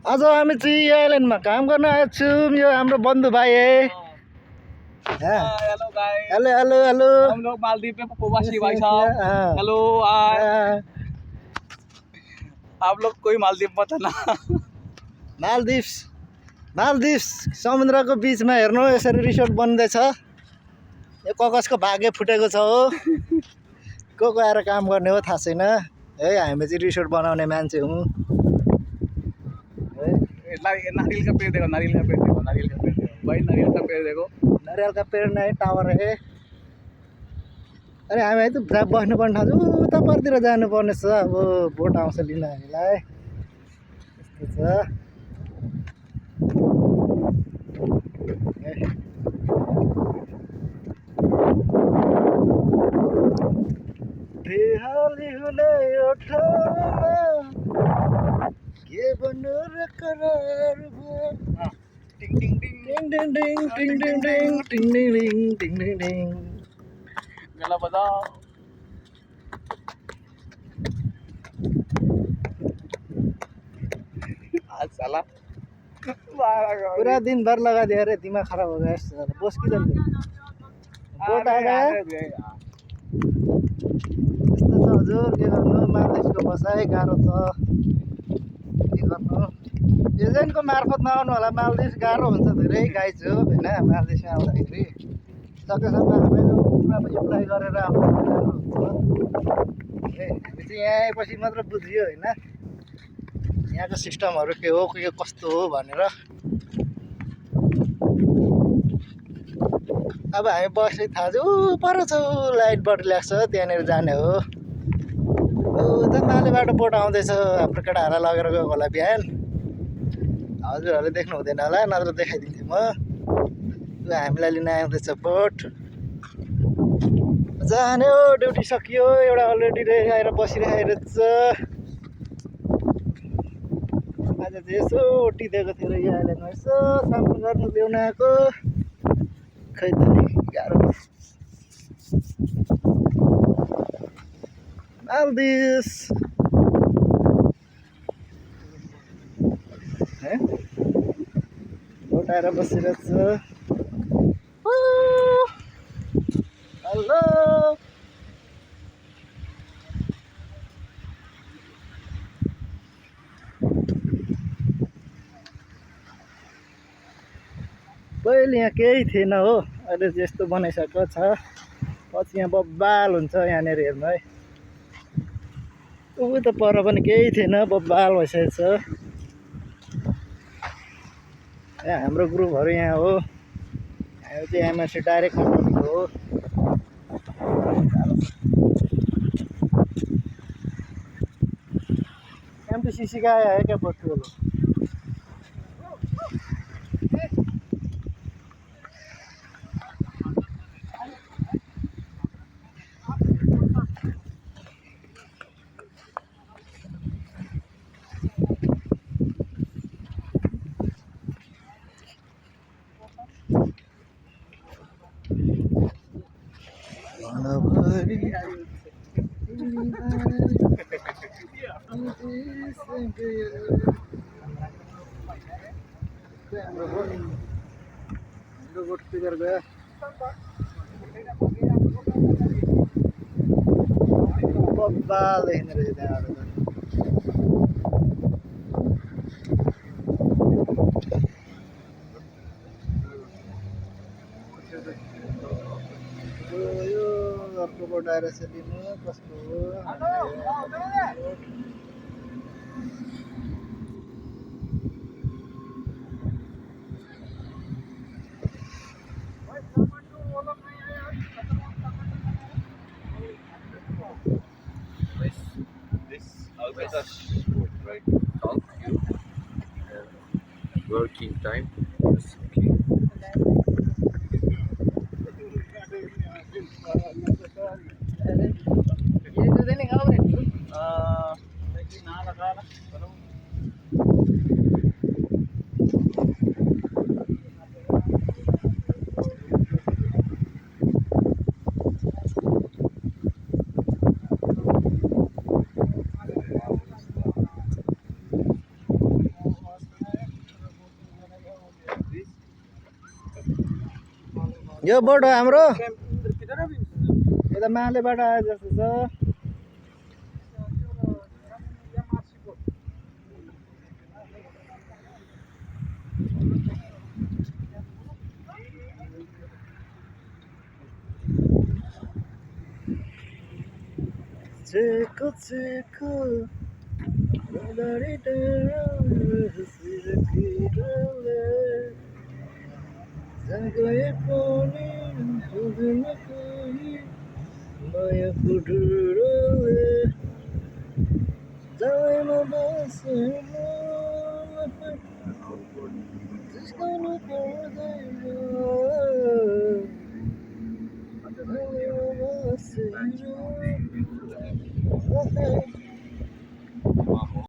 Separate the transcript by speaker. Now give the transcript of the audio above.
Speaker 1: आज हामी चाहिँ आइल्यान्डमा काम गर्न आएको छौँ। यो हाम्रो बन्धु भाइ
Speaker 2: hello guys,
Speaker 1: hello hello hello.
Speaker 2: हम लोग मालदीव में प्रवासी भाई साहब। Hello hi. आप लोग कोई मालदीव मत है ना।
Speaker 1: मालदिभ्स समुद्रको बिचमा हेर्नु यसरी रिसोर्ट बन्दैछ। यो कगजको भागे फुटेको छ हो। को आएर काम गर्ने हो थाहा छैन है। हामी चाहिँ रिसोर्ट बनाउने मान्छे हौँ।
Speaker 2: नारियल का पेड़ देखो, नारियल का पेड़ देखो, नारियल का पेड़ देखो भाई, नारियल का पेड़ देखो।
Speaker 1: नारियल का पेड़ नहीं टावर है। अरे हामी त बस्नुपर्ने ठाउँ चाहिँ उता परतिर जानुपर्ने छ। अब बोट आउँछ लिन हामीलाई। यस्तो छ। बेहाली हुने यो ठाउँमा के भन्नु र करार भयो।
Speaker 2: टिङ टिङ टिङ
Speaker 1: टिङ टिङ टिङ टिङ टिङ टिङ टिङ टिङ टिङ टिङ टिङ।
Speaker 2: गला बजाओ। आज साला
Speaker 1: पूरा दिन भर लगा दिया रे। दिमाग खराब हो गया इससे। बस किधर गई? बोट आ गया। यस्तो छ हजुर, के गर्नु। मालदिभ्सको बसाइ गाह्रो छ। के गर्नु, एजेन्टको मार्फत नआउनु होला। मालदिभ्स गाह्रो हुन्छ धेरै गाइज हो होइन। मालदिभ्समा आउँदाखेरि सकेसम्म हामीले पुरा एप्लाई गरेर आउँदाखेरि राम्रो हुन्छ। हामी चाहिँ यहाँ आएपछि मात्र बुझ्यो होइन यहाँको सिस्टमहरू के हो, के कस्तो हो भनेर। अब हामी बस्दै थाहा छ। ऊ पर छ लाइट बत्ती लाग्छ, त्यहाँनिर जाने हो। उता माले बाटो बोट आउँदैछ। हाम्रो केटाहरूलाई लगेर गएको होला बिहान। हजुरहरूले देख्नु हुँदैन होला, नत्र देखाइदिन्थेँ म। हामीलाई लिन आउँदैछ बोट। जाने हो, ड्युटी सकियो। एउटा अलरेडी आएर बसिरहेको छ। आज चाहिँ यसो ओटिदिएको थियो र यो आइल्यान्डमा यसो सामान गर्नु ल्याउन आएको। खै त नि गाह्रो मालदिभ्स बोट आएर बसिरहेको छ। हेलो पहिले यहाँ केही थिएन हो। अहिले चाहिँ यस्तो बनाइसकेको छ। पछि यहाँ बब्बाल हुन्छ यहाँनिर हेर्नु है। ऊ त पर पनि केही थिएन, बब्बाल भइसकेको छ। यहाँ हाम्रो ग्रुपहरू यहाँ हो। हामी चाहिँ एमएससी डाइरेक्ट कम्पनीको हो। एमपीसीसी का आया है क्या पेट्रोल? बब्बाल देखिँदो रहेछ त्यहाँबाट। यो अर्को बोट आएर चाहिँ लिनु कस्तो हो।
Speaker 3: Right, talk you working time. Okay.
Speaker 1: यो बोट हो हाम्रो यता मालेबाट आए जस्तो छ चेको चेको गए पनि हुँदैन कोही माया कुटुरोले जाँदैमा बसेर जिस्काउनु पर्दैन जाँदैमा बसेर